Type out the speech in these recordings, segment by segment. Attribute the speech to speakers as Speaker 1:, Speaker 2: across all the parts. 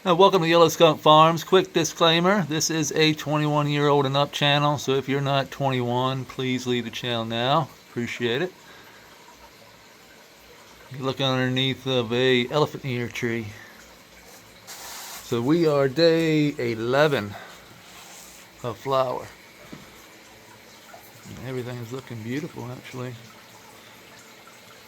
Speaker 1: Welcome to Yellow Skunk Farms. Quick disclaimer, this is a 21-year-old and up channel, so if you're not 21, please leave the channel now. Appreciate it. You're looking underneath of a elephant ear tree. So we are day 11 of flower. And everything is looking beautiful, actually.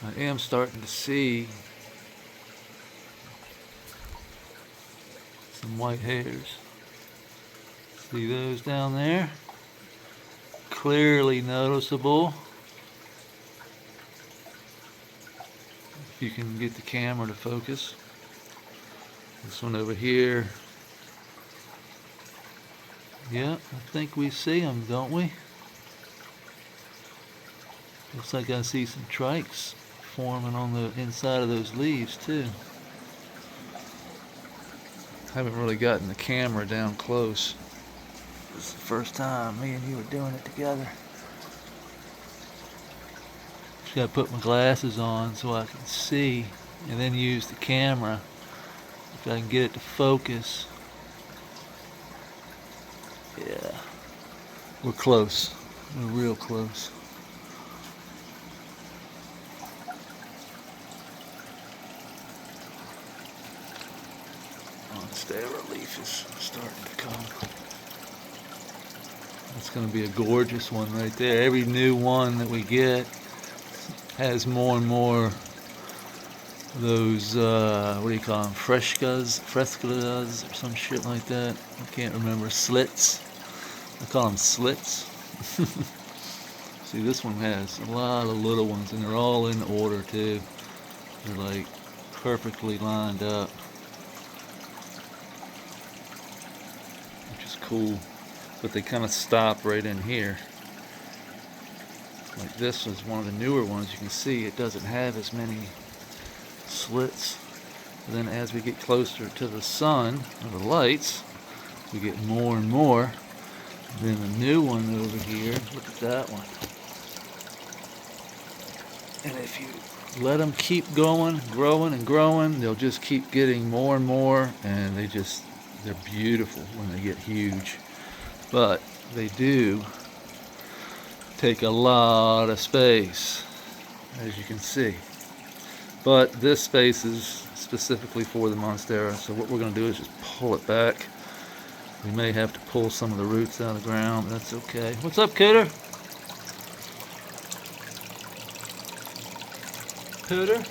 Speaker 1: I am starting to see some white hairs. See those down there? Clearly noticeable. If you can get the camera to focus. This one over here. Yeah, I think we see them, don't we? Looks like I see some trikes forming on the inside of those leaves too. Haven't really gotten the camera down close. This is the first time me and you are doing it together. Just gotta put my glasses on so I can see and then use the camera if I can get it to focus. Yeah, we're close. We're real close. Monstera leaf is starting to come. That's going to be a gorgeous one right there. Every new one that we get has more and more of those, what do you call them, frescas or some shit like that. I can't remember. Slits. I call them slits. See, this one has a lot of little ones, and they're all in order too. They're like perfectly lined up, which is cool. But they kind of stop right in here. Like this is one of the newer ones. You can see it doesn't have as many slits. But then as we get closer to the sun or the lights, we get more and more. And then the new one over here, look at that one. And if you let them keep going, growing and growing, they'll just keep getting more and more, and they're beautiful when they get huge. But they do take a lot of space, as you can see. But this space is specifically for the monstera, so what we're going to do is just pull it back. We may have to pull some of the roots out of the ground, but that's okay. What's up, Cooter? Cooter?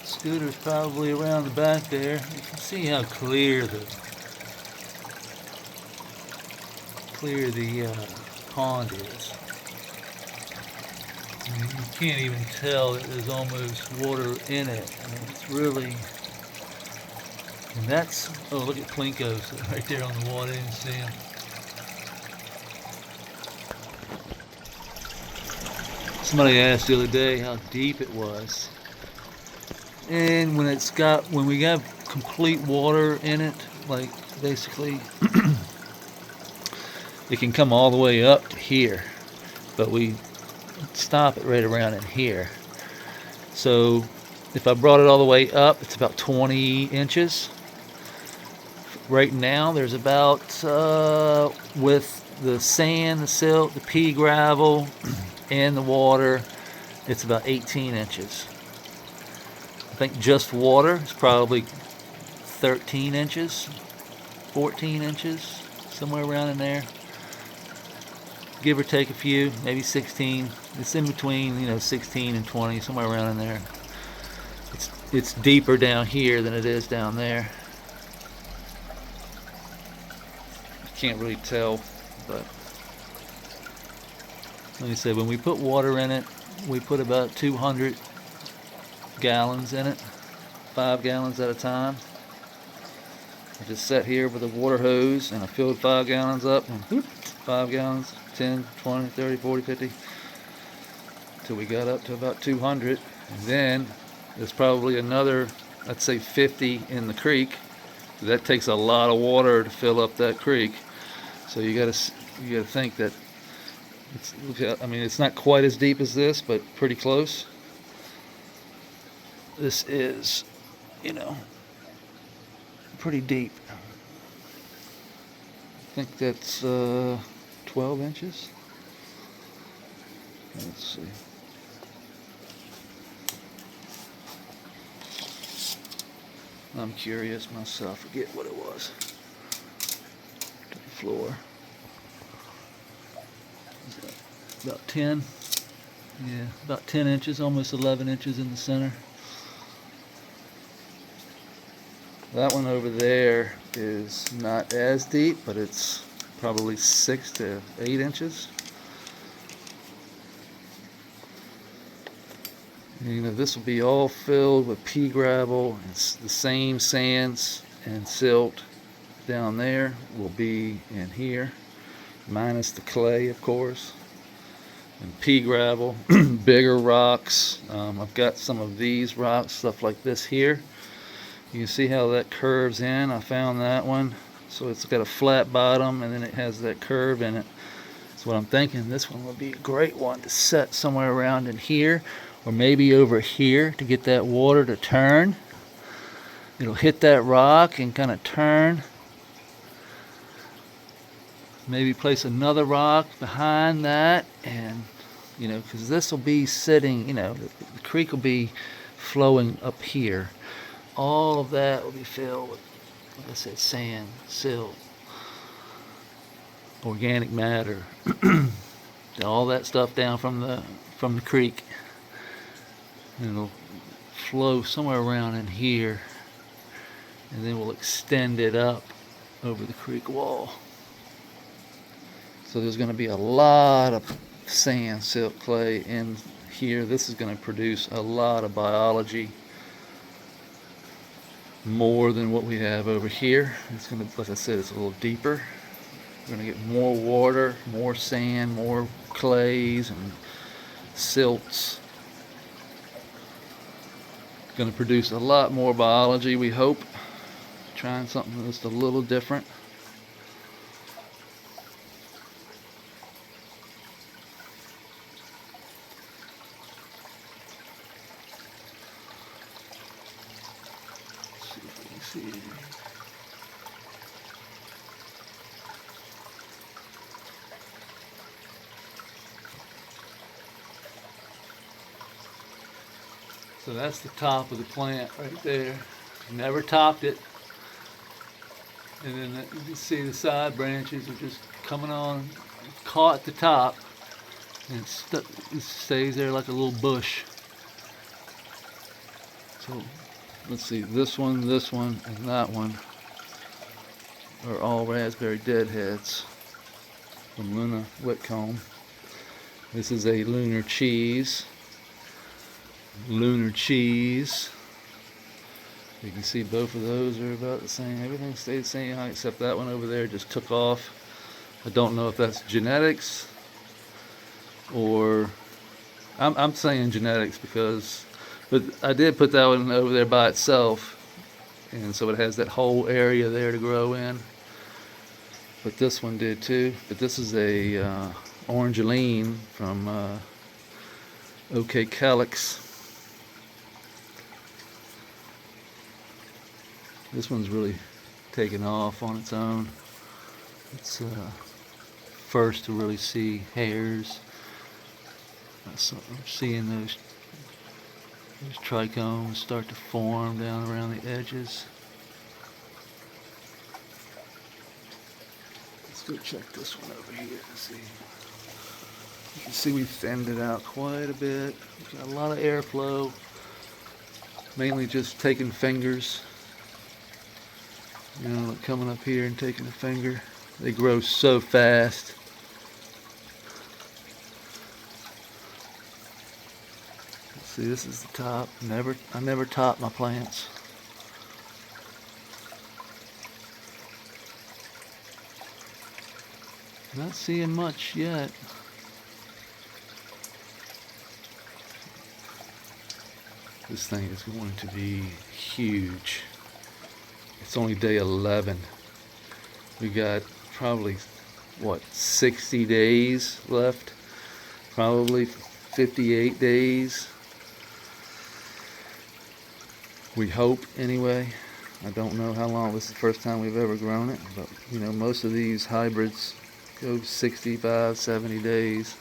Speaker 1: Scooter's probably around the back there. You can see how clear the pond is. I mean, you can't even tell that there's almost water in it. I mean, it's really, and that's, oh, look at Plinkos right there on the water. You can see him. Somebody asked the other day how deep it was. And when we got complete water in it, like basically, it can come all the way up to here, but we stop it right around in here. So if I brought it all the way up, it's about 20 inches. Right now, there's about, with the sand, the silt, the pea gravel, and the water, it's about 18 inches. I think just water is probably 13 inches, 14 inches, somewhere around in there. Give or take a few, maybe 16. It's in between, 16 and 20, somewhere around in there. It's deeper down here than it is down there. You can't really tell, but like I said, when we put water in it, we put about 200 gallons in it, 5 gallons at a time. I just sat here with a water hose and I filled 5 gallons up and whoop, 5 gallons, 10, 20, 30, 40, 50, till we got up to about 200. And then there's probably another, I'd say 50 in the creek. That takes a lot of water to fill up that creek. So you gotta think that it's not quite as deep as this, but pretty close. this is, pretty deep. I think that's 12 inches. Let's see. I'm curious myself. Forget what it was. To the floor. About 10. Yeah, about 10 inches, almost 11 inches in the center. That one over there is not as deep, but it's probably 6 to 8 inches. This will be all filled with pea gravel. It's the same sands and silt down there will be in here, minus the clay, of course, and pea gravel, bigger rocks. I've got some of these rocks, stuff like this here. You can see how that curves in. I found that one. So it's got a flat bottom and then it has that curve in it. That's what I'm thinking. This one would be a great one to set somewhere around in here, or maybe over here to get that water to turn. It'll hit that rock and kind of turn. Maybe place another rock behind that, and because this will be sitting, the creek will be flowing up here. All of that will be filled with, like I said, sand, silt, organic matter, all that stuff down from the creek. And it'll flow somewhere around in here, and then we'll extend it up over the creek wall. So there's going to be a lot of sand, silt, clay in here. This is going to produce a lot of biology, more than what we have over here. It's going to, like I said, it's a little deeper. We're going to get more water, more sand, more clays and silts. It's going to produce a lot more biology, we hope. Trying something that's a little different. See. So that's the top of the plant right there. Never topped it. And then you can see the side branches are just coming on, caught at the top, and it stays there like a little bush. So let's see, this one, and that one are all raspberry deadheads from Luna Whitcomb. This is a lunar cheese. Lunar cheese. You can see both of those are about the same. Everything stayed the same height except that one over there just took off. I don't know if that's genetics or I'm saying genetics because, but I did put that one over there by itself, and so it has that whole area there to grow in. But this one did too. But this is a Orangeline from OK Calyx. This one's really taken off on its own. It's first to really see hairs. I'm seeing those trichomes start to form down around the edges. Let's go check this one over here and see. You can see we've thinned it out quite a bit. We've got a lot of airflow. Mainly just taking fingers. Like coming up here and taking a finger. They grow so fast. Let's see, this is the top. I never top my plants. Not seeing much yet. This thing is going to be huge. It's only day 11. We got probably, 60 days left? Probably 58 days. We hope, anyway. I don't know how long. This is the first time we've ever grown it, but you know, most of these hybrids go 65, 70 days.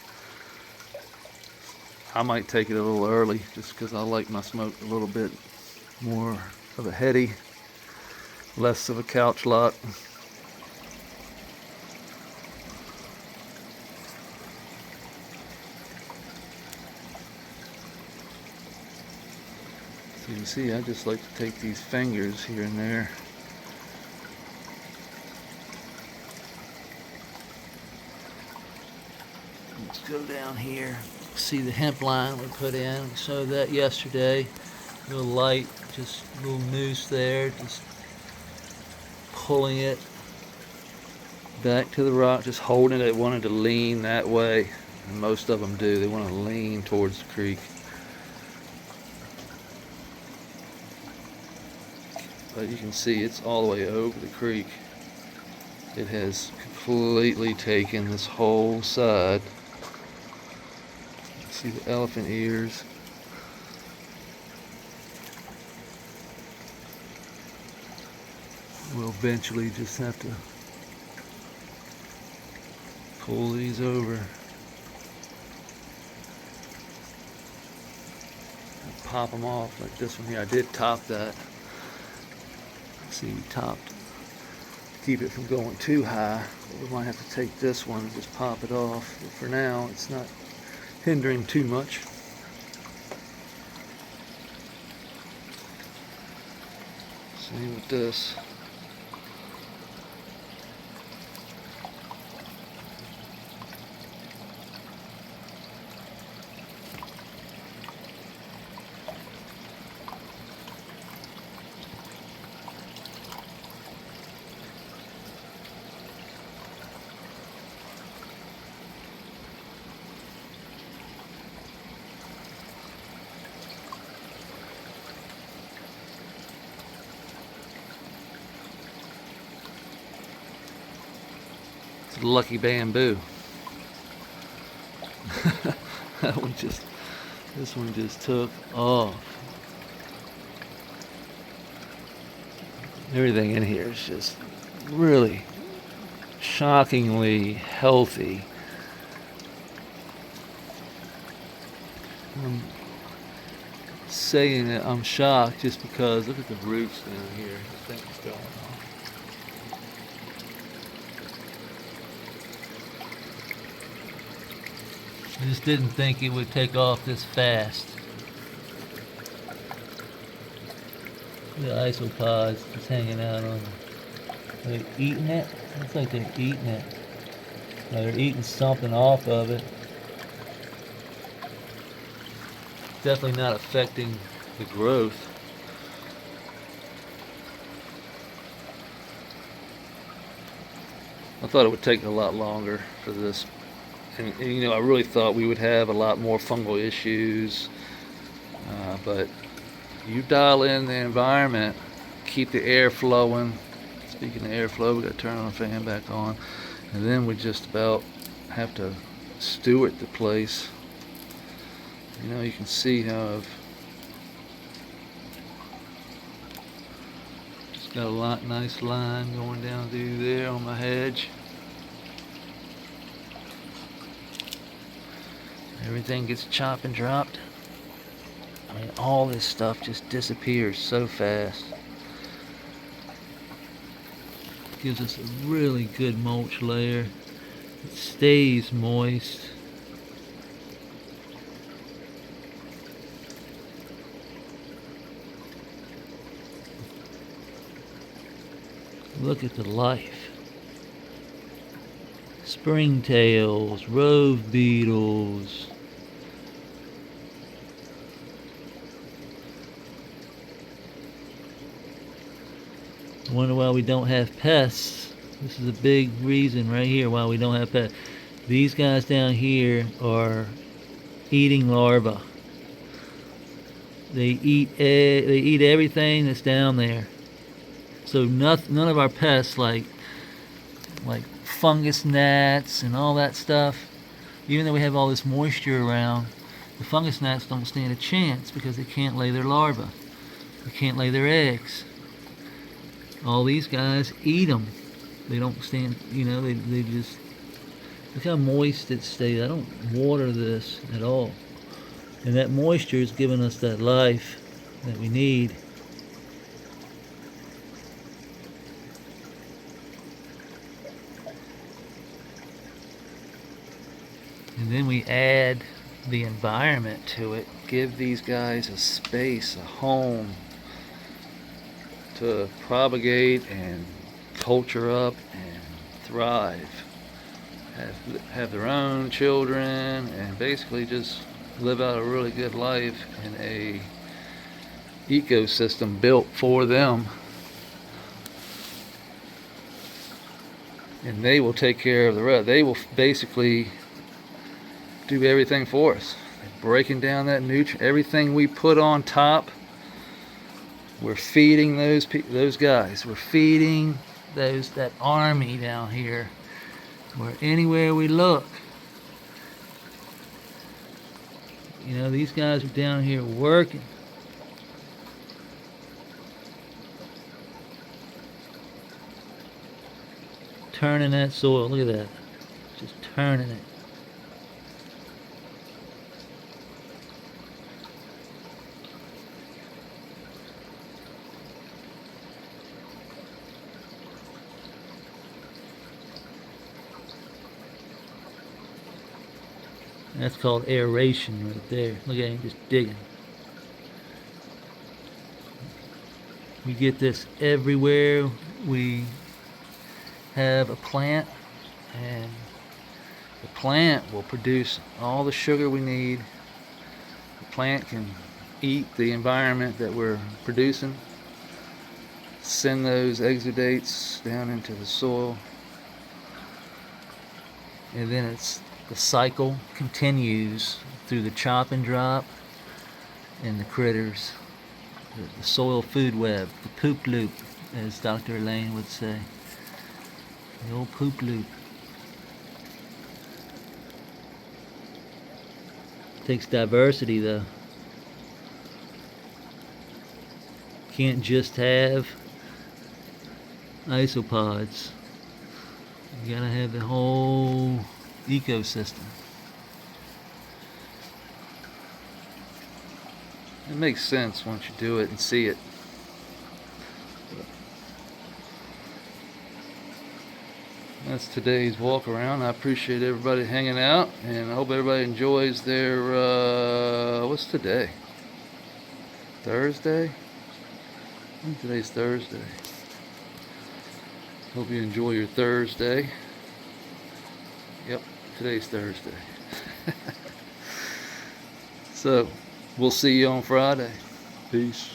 Speaker 1: I might take it a little early just because I like my smoke a little bit more of a heady, less of a couch lot. So you see, I just like to take these fingers here and there. Let's go down here. See the hemp line we put in. We showed that yesterday. A little light, just a little noose there, just pulling it back to the rock, just holding it. It wanted to lean that way, and most of them do. They want to lean towards the creek. But you can see it's all the way over the creek. It has completely taken this whole side. See the elephant ears. We'll eventually just have to pull these over. Pop them off like this one here. I did top that. See, we topped to keep it from going too high. We might have to take this one and just pop it off. But for now, it's not hindering too much. Same with this. It's lucky bamboo. This one just took off. Everything in here is just really shockingly healthy. I'm saying that I'm shocked just because look at the roots down here. The thing's going on. I just didn't think it would take off this fast. The isopods just hanging out on. Are they eating it? Looks like they're eating it. No, they're eating something off of it. Definitely not affecting the growth. I thought it would take a lot longer for this. And you know, I really thought we would have a lot more fungal issues, but you dial in the environment, keep the air flowing. Speaking of airflow, we got to turn our fan back on, and then we just about have to steward the place. You know, you can see how I've just got a nice line going down through there on my hedge. Everything gets chopped and dropped. I mean, all this stuff just disappears so fast. Gives us a really good mulch layer. It stays moist. Look at the life. Springtails, rove beetles. Wonder why we don't have pests. This is a big reason right here why we don't have pests. These guys down here are eating larvae. They eat everything that's down there. So none of our pests like fungus gnats and all that stuff, even though we have all this moisture around, the fungus gnats don't stand a chance because they can't lay their larvae. They can't lay their eggs. All these guys eat them. They don't stand, they just, look how moist it stays. I don't water this at all. And that moisture is giving us that life that we need. And then we add the environment to it. Give these guys a space, a home to propagate and culture up and thrive. Have their own children and basically just live out a really good life in a ecosystem built for them. And they will take care of the rest. They will basically do everything for us. They're breaking down that nutrient. Everything we put on top, we're feeding those guys. We're feeding that army down here. Where anywhere we look, these guys are down here working. Turning that soil. Look at that. Just turning it. That's called aeration right there. Look at him just digging. We get this everywhere we have a plant, and the plant will produce all the sugar we need. The plant can eat the environment that we're producing, send those exudates down into the soil, and then the cycle continues through the chop and drop and the critters, the soil food web, the poop loop, as Dr. Elaine would say. The old poop loop. Takes diversity though. Can't just have isopods. You gotta have the whole ecosystem. It makes sense once you do it and see it. That's today's walk around. I appreciate everybody hanging out, and I hope everybody enjoys their what's today? Thursday? I think today's Thursday. Hope you enjoy your Thursday. Yep, today's Thursday. So, we'll see you on Friday. Peace.